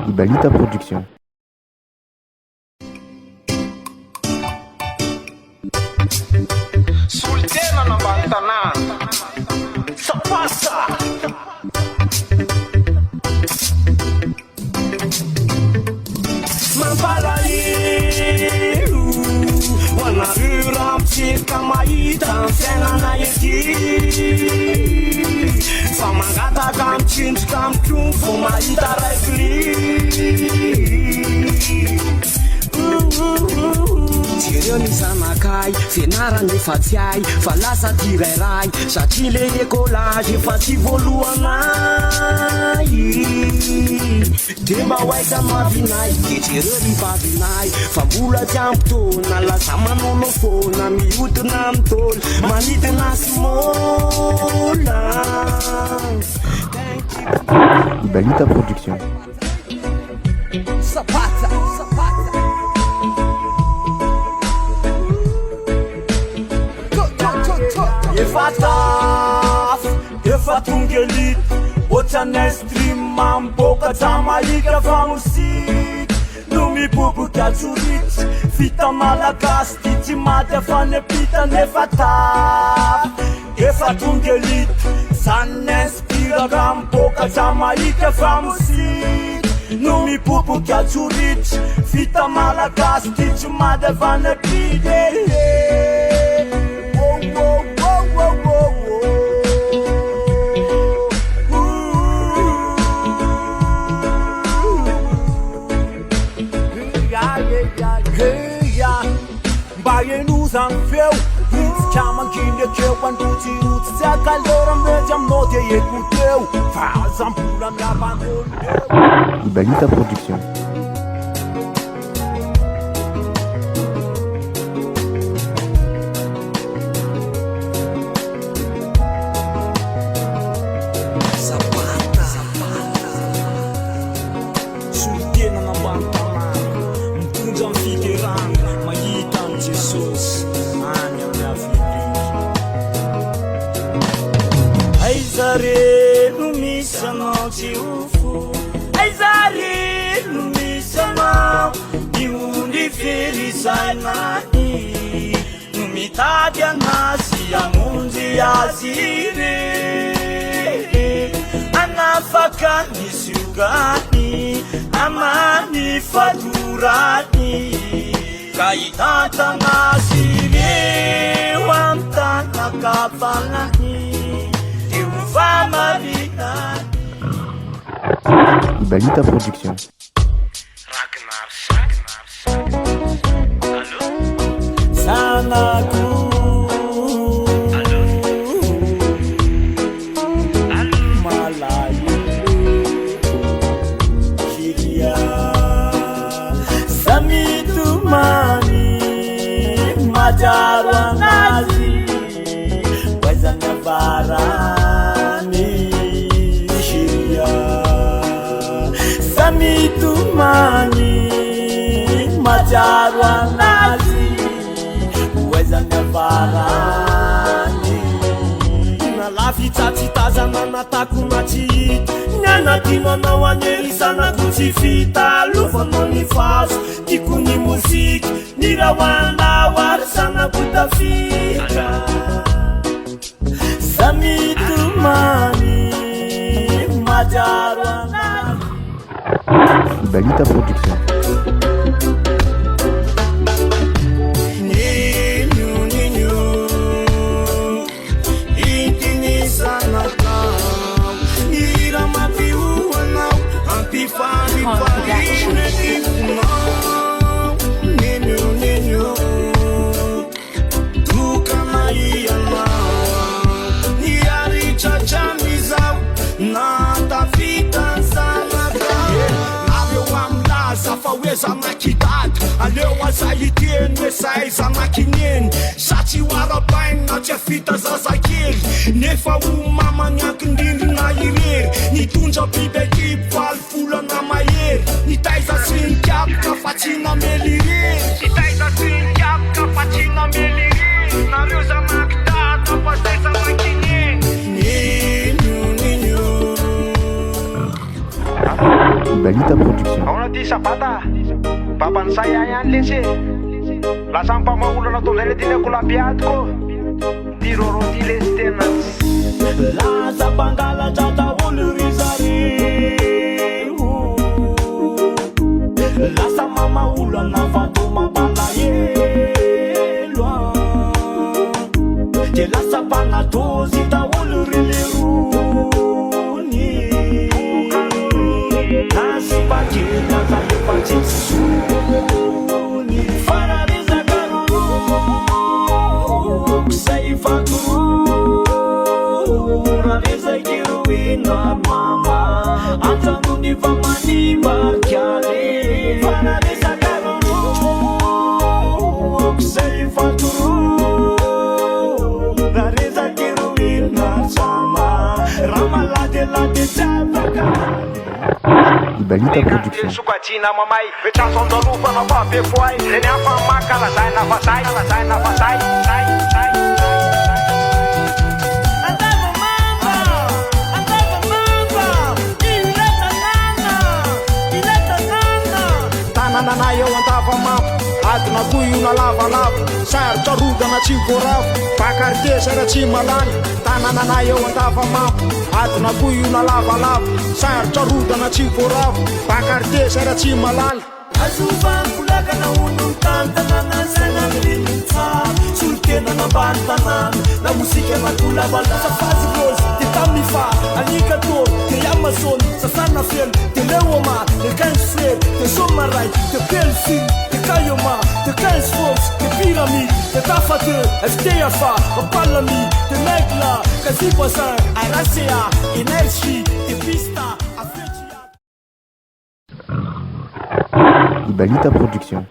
Ibalita Production. Sul tema na bantanà Sabata Mampalahelo Wana rampitsika mahita Nenninay fa mangataka mitsinjoka mitrongo vao mahita raikily Jereo ny zanakay fianarana efa tsy hay fa lasa tirairay satria le écolage efa tsy voalohanay de mba hoaika mavinay de jereo ny vavinay fa mbola tsy ampotona laza manao foana mihodina amtolo manidina sy mola Ibalita Production. Sabata efa tonga elity ohatrany stream mamboka jamaika fa mosika no miboboka atsoritsy vita malagasy ty tsy maty afanepita nefa tafy efa tonga elity zany inspiraka miboka jamaika fa mosika no miboboka atsoritsy vita malagasy ty tsy maty afanepita mba enozany feo itsika manginy akeo androtsirotsy tsy akalera mety aminao dia ekoteo fa azambola miabandolo Ibalita Production. Aizareno misy anao tsy ufo Aizareno misy anao Iony ferizainany No mitady anazy amonjy azy re Anafaka ny siogany Amany fatorany Ka hitantanazy reo Antanakavalany Ibalita Production. Zanako malayo Kiria Samitumani Majaro anazy Wazanya varani Kiria Samitumani Majaro anazy Wazanya varani Nalafitsatitazana natako matsihita Nyanakinanao anery zanako tsy fita Lofanao ny faso Tiko ny mozika Ny rawandao ary zanako tafika Samitumani Majaro anazy Ibalita Production. Zanakidady aleo azahiteny hoe zay zanakineny satsy hoarabaina tsy afita zazakely nefa ho mamany ankindrindrina irery nitondra biby ekipo valopolana mahery nitaiza sy nikapoka fa tsy namely irery nitaiza sy nikapoka fa tsy namely irery nareo zanakidady fa zay zanakineny Nenyo Ibalita Production. Ao anaty Sabata, baban'isay ay any letsy lasa mpamaolana tondray le dinako labiatiko ty roro ty lesy tena Laza pangalatra daholo ry zareo lasa mamaolana vato mampalahelo de lasa panatozy daholo ry lerony nasy pakena za efa tsitsisony fararizaka roroko zay fatoro rarizaka iroina mama anjanony fa manimakiale fararizaka roroko zay fatoro rarizaka iroina sama ramaladilady tsapaka Ibalita Production. Sokatina mamay vetraso andalofana fa be foay reny afa maka lazaina fa say lazaina fa say say say Andavamamba ileta nana tananà eo Andavamamba adina koa io na lavalava sarotra rodana tsy voaravo bakarite sara tsy malany tananà eo Andavamamba adina koa io na lavalava sarotra rodana tsy voaravo bakarite sara tsy malany azovakolakana onony tany tanàna sainany rinintsara solotena nambany tanàna na mosika natolavalava safazy lozy de tamifa alika tôro de amazôny sasana felo de leoma de 15 frères de somaray de pelfil de kayoma de 15 forces de pyramide de tafa2 FTFA Palami de Megla Kazibasan Aracea Énergie de Pista Afetia Ibalita Production.